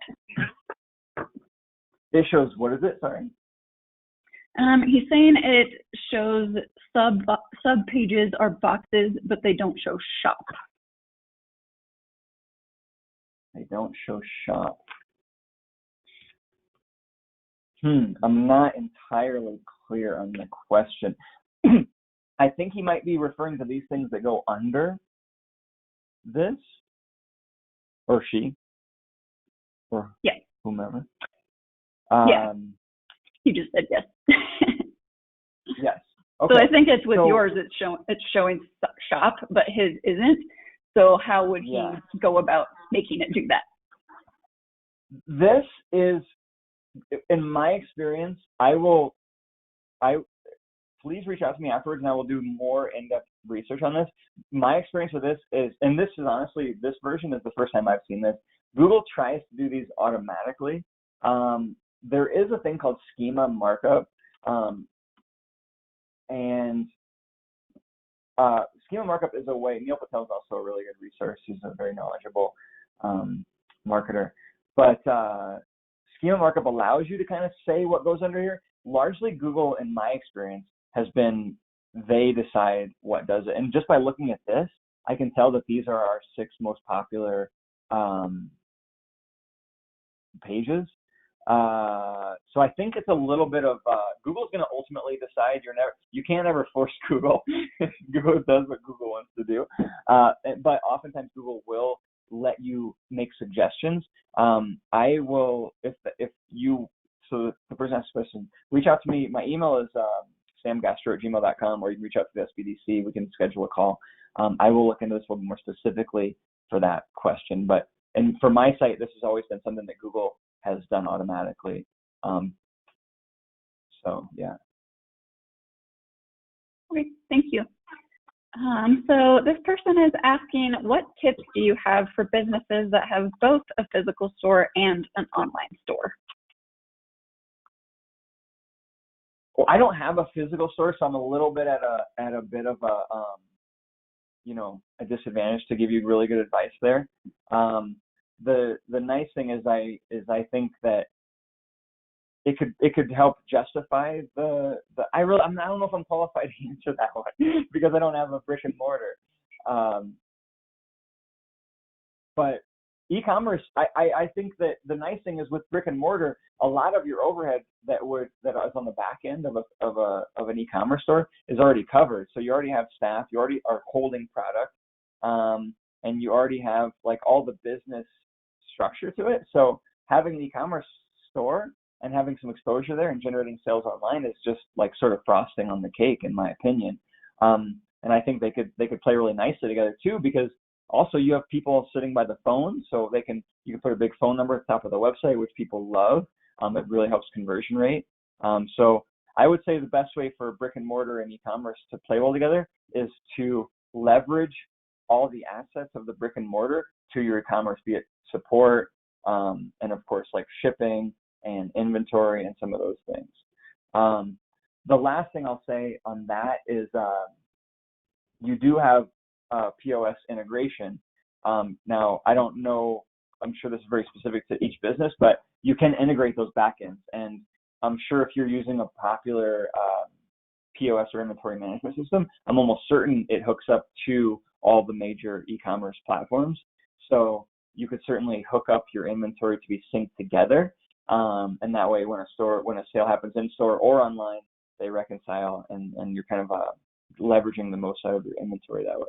It shows, what is it? Sorry. He's saying it shows sub pages are boxes, but they don't show shop. They don't show shop. I'm not entirely clear on the question. I think he might be referring to these things that go under this, or she, or whomever. Yeah, you just said yes. Yes. Okay. So I think it's with yours. It's showing shop, but his isn't. So how would he go about making it do that? This is, in my experience, please reach out to me afterwards and I will do more in-depth research on this. My experience with this is, and this is honestly, this version is the first time I've seen this. Google tries to do these automatically. There is a thing called schema markup, and schema markup is a way. Neil Patel is also a really good resource. He's a very knowledgeable marketer. But schema markup allows you to kind of say what goes under here. Largely, Google, in my experience, has been they decide what does it. And just by looking at this, I can tell that these are our 6 most popular pages. So I think it's a little bit of Google's going to ultimately decide. You can't ever force Google. Google does what Google wants to do, but oftentimes Google will let you make suggestions. I will, if you, so the person asks a question, reach out to me. My email is samgastro@gmail.com, or you can reach out to the SBDC. We can schedule a call. I will look into this a little bit more specifically for that question. And for my site, this has always been something that Google has done automatically. So yeah. Okay, thank you. So this person is asking, what tips do you have for businesses that have both a physical store and an online store? Well, I don't have a physical store, so I'm a little bit at a bit of a a disadvantage to give you really good advice there. The nice thing is I think that it could help justify I don't know if I'm qualified to answer that one because I don't have a brick and mortar. But e-commerce, I think that the nice thing is with brick and mortar, a lot of your overhead that is on the back end of an e-commerce store is already covered. So you already have staff, you already are holding product, and you already have like all the business structure to it. So having an e-commerce store and having some exposure there and generating sales online is just like sort of frosting on the cake, in my opinion. And I think they could play really nicely together too, because also you have people sitting by the phone, so you can put a big phone number at the top of the website, which people love. It really helps conversion rate. So I would say the best way for brick and mortar and e-commerce to play well together is to leverage all the assets of the brick and mortar to your e-commerce, be it support, and of course like shipping and inventory and some of those things. The last thing I'll say on that is you do have POS integration. Now, I don't know, I'm sure this is very specific to each business, but you can integrate those backends. And I'm sure if you're using a popular POS or inventory management system, I'm almost certain it hooks up to all the major e-commerce platforms. So you could certainly hook up your inventory to be synced together. And that way, when a sale happens in store or online, they reconcile, and you're kind of leveraging the most out of your inventory that way.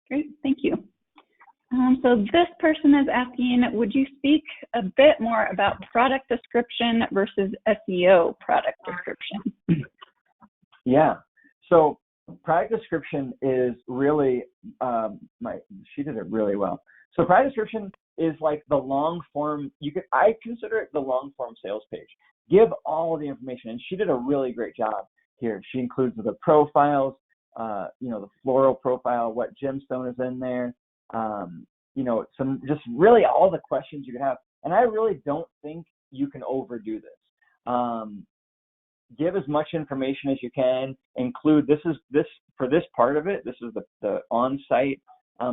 Great, thank you. So this person is asking, would you speak a bit more about product description versus SEO product description? Yeah, so product description is really, she did it really well. So product description is like the long form, I consider it the long form sales page. Give all the information, and she did a really great job here. She includes the profiles, the floral profile, what gemstone is in there, some just really all the questions you can have. And I really don't think you can overdo this. Give as much information as you can. Include for this part of it. This is the on-site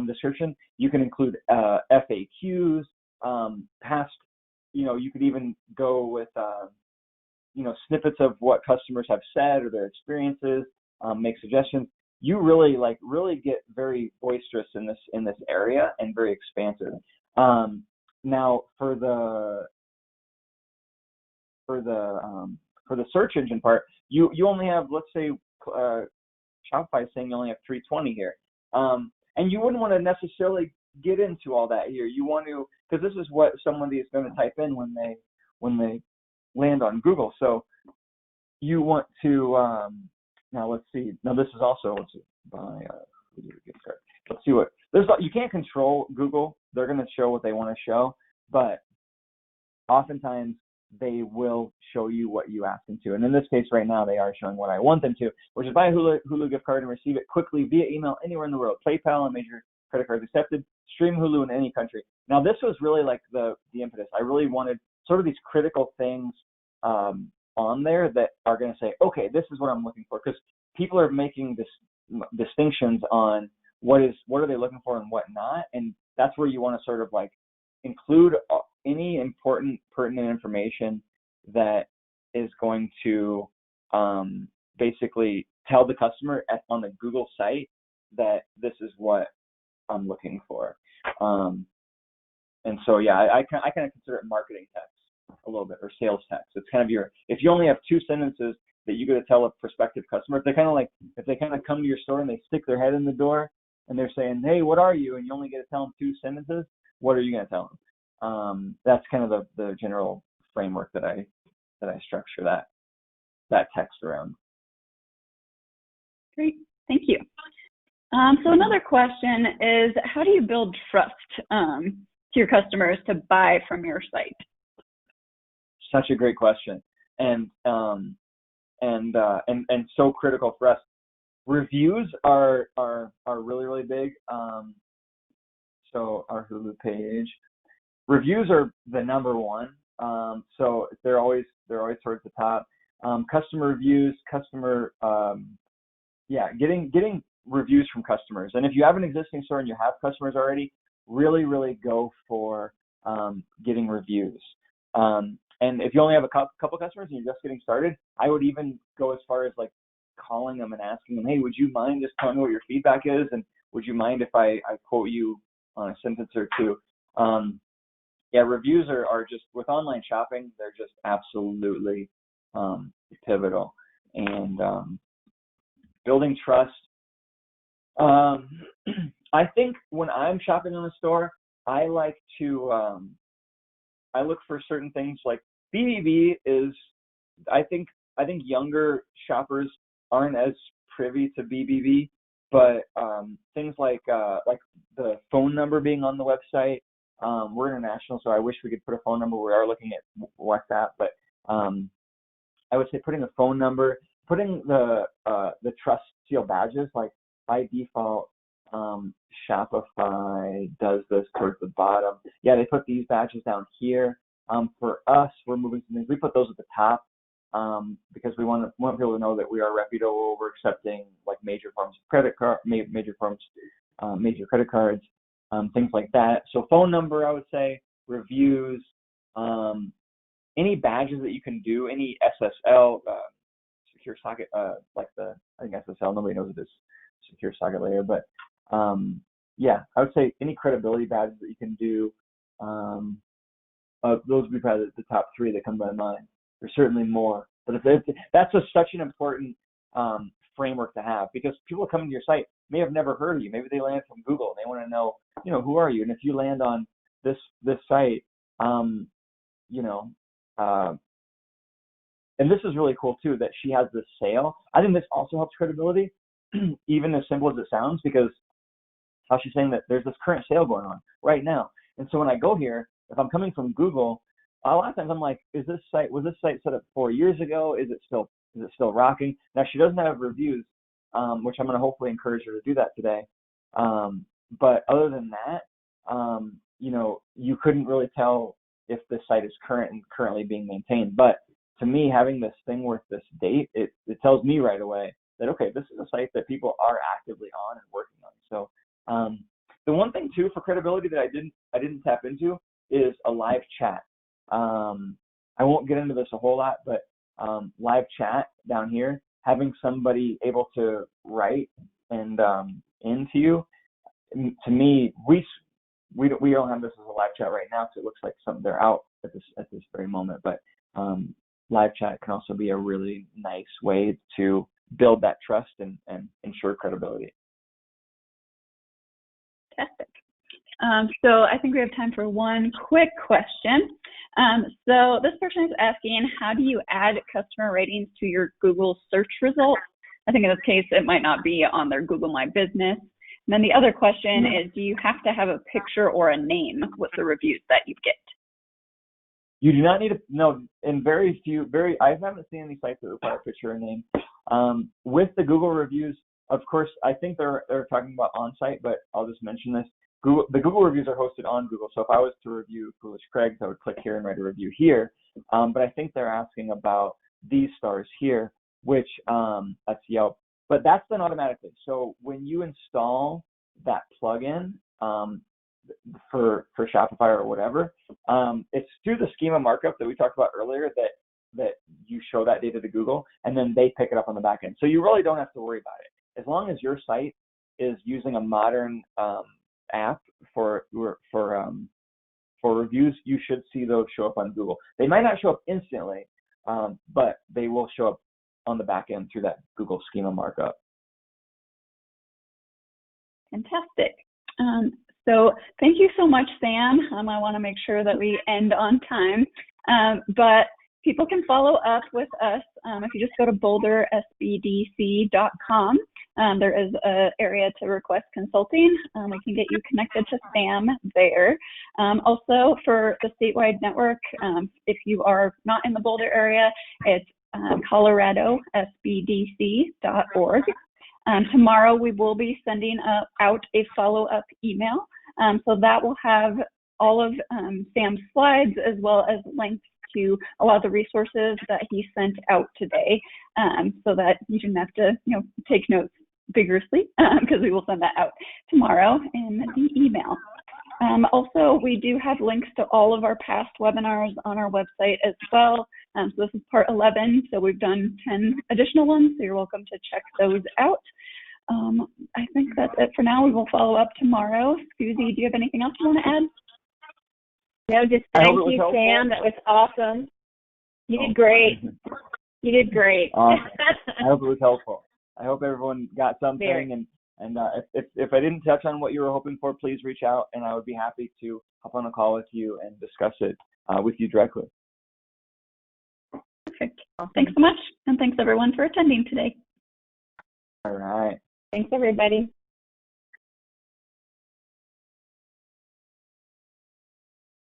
description. You can include FAQs, past. You could even go with snippets of what customers have said or their experiences. Make suggestions. You really get very boisterous in this area and very expansive. Now for the search engine part, you only have, let's say, Shopify is saying you only have 320 here, and you wouldn't want to necessarily get into all that here. You want to, because this is what somebody is going to type in when they land on Google. So you want to now let's see. Now this is also let's see what you can't control Google. They're going to show what they want to show, but oftentimes they will show you what you ask them to. And in this case right now, they are showing what I want them to, which is buy a Hulu gift card and receive it quickly via email anywhere in the world. PayPal and major credit cards accepted. Stream Hulu in any country. Now this was really like the impetus. I really wanted sort of these critical things on there that are going to say, okay, this is what I'm looking for, because people are making distinctions on what are they looking for and what not, and that's where you want to sort of like include any important pertinent information that is going to basically tell the customer on the Google site that this is what I'm looking for. And so yeah, I kind of consider it marketing text a little bit, or sales text. It's kind of if you only have 2 sentences that you got to tell a prospective customer, if they kind of come to your store and they stick their head in the door and they're saying, hey, what are you? And you only get to tell them 2 sentences, what are you going to tell them? That's kind of the general framework that I structure that text around. Great, thank you. So another question is, how do you build trust to your customers to buy from your site? Such a great question, and so critical for us. Reviews are really, really big. So our Hulu page, reviews are the number one. So they're always towards the top. Customer reviews, getting reviews from customers. And if you have an existing store and you have customers already, really, really go for getting reviews. And if you only have a couple customers and you're just getting started, I would even go as far as like calling them and asking them, hey, would you mind just telling me what your feedback is and would you mind if I quote you on a sentence or two? Yeah, reviews are just, with online shopping, they're just absolutely pivotal. And building trust. I think when I'm shopping in a store, I like to, I look for certain things like BBB is, I think younger shoppers aren't as privy to BBB, but things like the phone number being on the website. We're international, so I wish we could put a phone number. We are looking at WhatsApp, but I would say putting a phone number, putting the trust seal badges, like by default, Shopify does this towards the bottom. Yeah, they put these badges down here. For us, we're moving some things. We put those at the top because we want people to know that we are reputable. We're accepting like major forms of credit card, major credit cards, things like that. So phone number, I would say, reviews, any badges that you can do, any SSL, secure socket, like I think SSL, nobody knows what this secure socket layer, but yeah, I would say any credibility badges that you can do. Those would be probably the top three that come to my mind. There's certainly more, but that's such an important framework to have, because people coming to your site may have never heard of you. Maybe they land from Google and they want to know, who are you? And if you land on this site, and this is really cool too, that she has this sale. I think this also helps credibility, even as simple as it sounds, because how she's saying that there's this current sale going on right now. And so when I go here, if I'm coming from Google, a lot of times I'm like, was this site set up 4 years ago? Is it still rocking? Now she doesn't have reviews, which I'm going to hopefully encourage her to do that today. But other than that, you couldn't really tell if this site is currently being maintained. But to me, having this thing with this date, it tells me right away that, okay, this is a site that people are actively on and working on. So the one thing too for credibility that I didn't tap into is a live chat. I won't get into this a whole lot, but live chat down here, having somebody able to write and into you, to me, we don't have this as a live chat right now, so it looks like they're out at this very moment. But live chat can also be a really nice way to build that trust and ensure credibility. Fantastic. So I think we have time for one quick question. So this person is asking, how do you add customer ratings to your Google search results? I think in this case, it might not be on their Google My Business. And then the other question is, do you have to have a picture or a name with the reviews that you get? You do not need I haven't seen any sites that require a picture or name. With the Google reviews, of course, I think they're talking about on-site, but I'll just mention this. The Google reviews are hosted on Google. So if I was to review Foolish Craig, I would click here and write a review here. But I think they're asking about these stars here, which that's Yelp. But that's done automatically. So when you install that plugin for Shopify or whatever, it's through the schema markup that we talked about earlier that you show that data to Google, and then they pick it up on the back end. So you really don't have to worry about it. As long as your site is using a modern app for reviews, you should see those show up on Google. They might not show up instantly, but they will show up on the back end through that Google schema markup. Fantastic. So thank you so much, Sam. I want to make sure that we end on time, but people can follow up with us. If you just go to bouldersbdc.com, there is an area to request consulting. We can get you connected to Sam there. Also, for the statewide network, if you are not in the Boulder area, it's coloradosbdc.org. Tomorrow we will be sending out a follow-up email. So that will have all of Sam's slides as well as links to a lot of the resources that he sent out today, so that you didn't have to take notes vigorously, because we will send that out tomorrow in the email. Also, we do have links to all of our past webinars on our website as well. So this is part 11, so we've done 10 additional ones, so you're welcome to check those out. I think that's it for now. We will follow up tomorrow. Susie, do you have anything else you want to add? No, just thank you, Sam. That was awesome. You did great. You did great. Awesome. I hope it was helpful. I hope everyone got something. And if I didn't touch on what you were hoping for, please reach out, and I would be happy to hop on a call with you and discuss it with you directly. Perfect. Thanks so much, and thanks everyone for attending today. All right. Thanks, everybody.